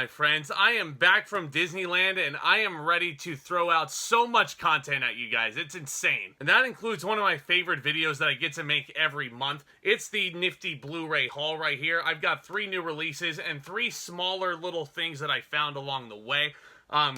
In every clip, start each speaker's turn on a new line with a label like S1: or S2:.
S1: my friends. I am back from Disneyland and I am ready to throw out so much content at you guys. It's insane. And that includes one of my favorite videos that I get to make every month. It's the nifty Blu-ray haul right here. I've got 3 new releases and 3 smaller little things that I found along the way.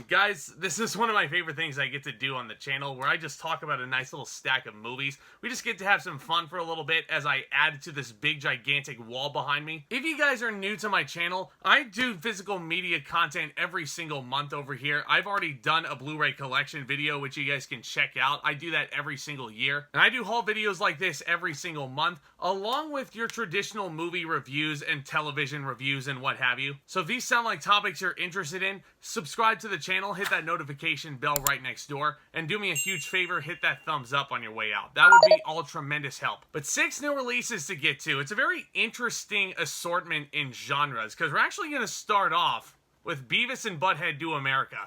S1: Guys, this is one of my favorite things I get to do on the channel, where I just talk about a nice little stack of movies. We just get to have some fun for a little bit as I add to this big gigantic wall behind me. If you guys are new to my channel, I do physical media content every single month over here. I've already done a Blu-ray collection video, which you guys can check out. I do that every single year. And I do haul videos like this every single month, along with your traditional movie reviews and television reviews and what have you. So if these sound like topics you're interested in, subscribe to the channel, hit that notification bell right next door, and do me a huge favor, hit that thumbs up on your way out. That would be all tremendous help. But 6 new releases to get to. It's a very interesting assortment in genres, because we're actually going to start off with Beavis and Butthead Do America.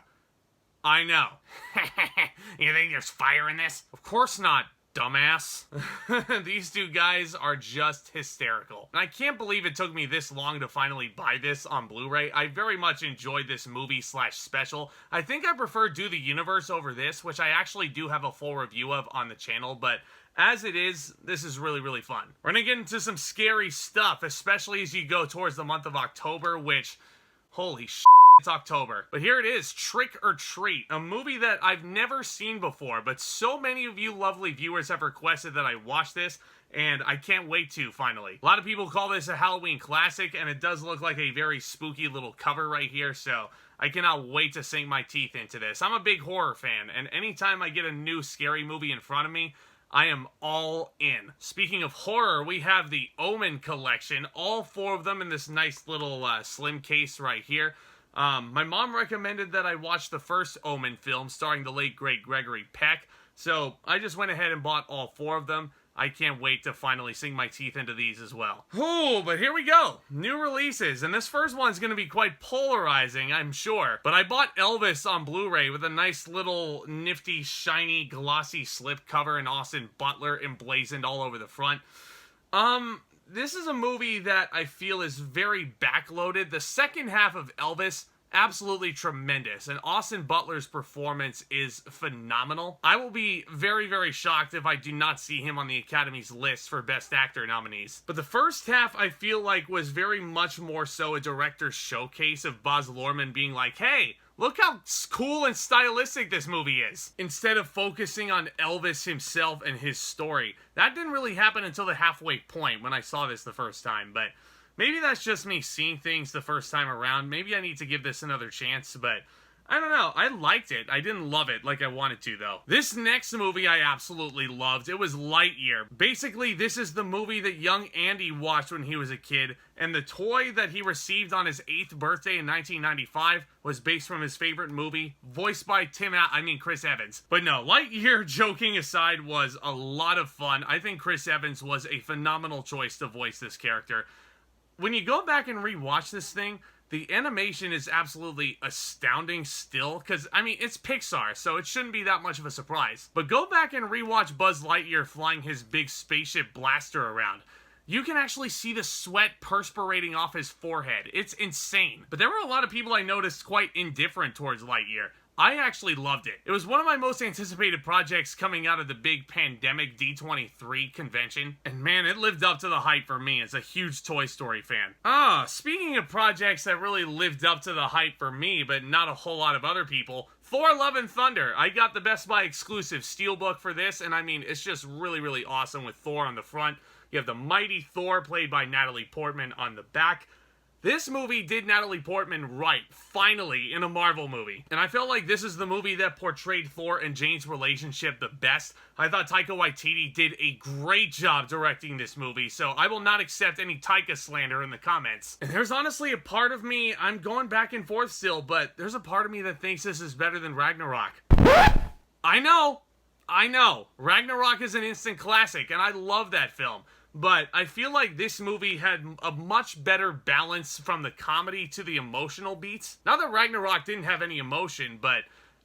S1: I know. You think there's fire in this? Of course not, dumbass. These 2 guys are just hysterical. And I can't believe it took me this long to finally buy this on Blu-ray. I very much enjoyed this movie/special. I think I prefer Do the Universe over this, which I actually do have a full review of on the channel, but as it is, this is really, really fun. We're gonna get into some scary stuff, especially as you go towards the month of October, which, holy shit, it's October. But here it is, Trick or Treat, a movie that I've never seen before, but so many of you lovely viewers have requested that I watch this, and I can't wait to, finally. A lot of people call this a Halloween classic, and it does look like a very spooky little cover right here, so I cannot wait to sink my teeth into this. I'm a big horror fan, and anytime I get a new scary movie in front of me, I am all in. Speaking of horror, we have the Omen Collection, all 4 of them in this nice little slim case right here. My mom recommended that I watch the first Omen film starring the late great Gregory Peck, so I just went ahead and bought all 4 of them. I can't wait to finally sink my teeth into these as well. Ooh, but here we go. New releases, and this first one's going to be quite polarizing, I'm sure. But I bought Elvis on Blu-ray with a nice little nifty, shiny, glossy slipcover and Austin Butler emblazoned all over the front. This is a movie that I feel is very backloaded. The second half of Elvis, absolutely tremendous, and Austin Butler's performance is phenomenal. I will be very, very shocked if I do not see him on the Academy's list for Best Actor nominees. But the first half, I feel like, was very much more so a director's showcase of Baz Luhrmann being like, hey, look how cool and stylistic this movie is, instead of focusing on Elvis himself and his story. That didn't really happen until the halfway point when I saw this the first time, but maybe that's just me seeing things the first time around. Maybe I need to give this another chance, but I don't know. I liked it. I didn't love it like I wanted to, though. This next movie I absolutely loved. It was Lightyear. Basically, this is the movie that young Andy watched when he was a kid, and the toy that he received on his 8th birthday in 1995 was based from his favorite movie, voiced by Chris Evans. But no, Lightyear, joking aside, was a lot of fun. I think Chris Evans was a phenomenal choice to voice this character. When you go back and rewatch this thing, the animation is absolutely astounding still, because, I mean, it's Pixar, so it shouldn't be that much of a surprise. But go back and rewatch Buzz Lightyear flying his big spaceship blaster around. You can actually see the sweat perspirating off his forehead. It's insane. But there were a lot of people I noticed quite indifferent towards Lightyear. I actually loved it. It was one of my most anticipated projects coming out of the big pandemic D23 convention. And man, it lived up to the hype for me as a huge Toy Story fan. Speaking of projects that really lived up to the hype for me, but not a whole lot of other people, Thor Love and Thunder. I got the Best Buy exclusive steelbook for this, and I mean, it's just really, really awesome with Thor on the front. You have the mighty Thor played by Natalie Portman on the back. This movie did Natalie Portman right, finally, in a Marvel movie. And I felt like this is the movie that portrayed Thor and Jane's relationship the best. I thought Taika Waititi did a great job directing this movie, so I will not accept any Taika slander in the comments. And there's honestly a part of me, I'm going back and forth still, but there's a part of me that thinks this is better than Ragnarok. I know, Ragnarok is an instant classic, and I love that film. But I feel like this movie had a much better balance from the comedy to the emotional beats. Not that Ragnarok didn't have any emotion, but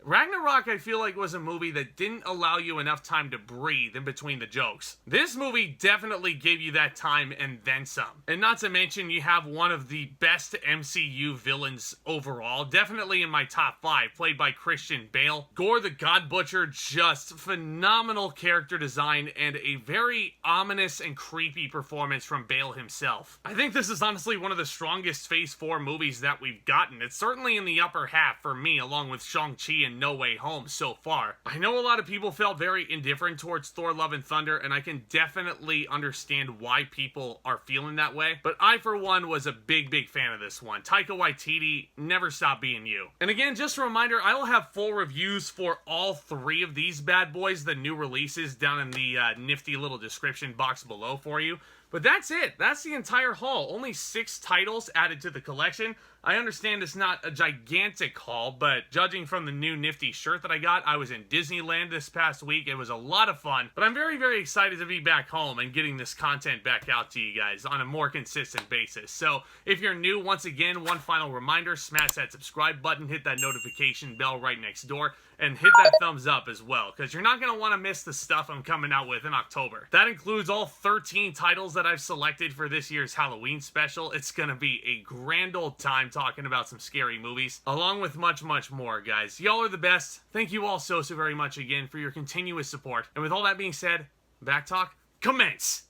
S1: Ragnarok, I feel like, was a movie that didn't allow you enough time to breathe in between the jokes. This movie definitely gave you that time and then some. And not to mention, you have one of the best MCU villains overall, definitely in my top 5, played by Christian Bale. Gore the God Butcher, just phenomenal character design and a very ominous and creepy performance from Bale himself. I think this is honestly one of the strongest Phase 4 movies that we've gotten. It's certainly in the upper half for me, along with Shang-Chi and No Way Home so far. I know a lot of people felt very indifferent towards Thor Love and Thunder, and I can definitely understand why people are feeling that way, but I, for one, was a big fan of this one. Taika Waititi, never stop being you. And again, just a reminder, I will have full reviews for all 3 of these bad boys, the new releases, down in the nifty little description box below for you. But that's it. That's the entire haul. Only 6 titles added to the collection. I understand it's not a gigantic haul, but judging from the new nifty shirt that I got, I was in Disneyland this past week. It was a lot of fun, but I'm very excited to be back home and getting this content back out to you guys on a more consistent basis. So if you're new, once again, one final reminder, smash that subscribe button, hit that notification bell right next door, and hit that thumbs up as well, because you're not going to want to miss the stuff I'm coming out with in October. That includes all 13 titles that I've selected for this year's Halloween special. It's going to be a grand old time talking about some scary movies, along with much more, guys. Y'all are the best. Thank you all so very much again for your continuous support. And with all that being said, Back Talk, commence!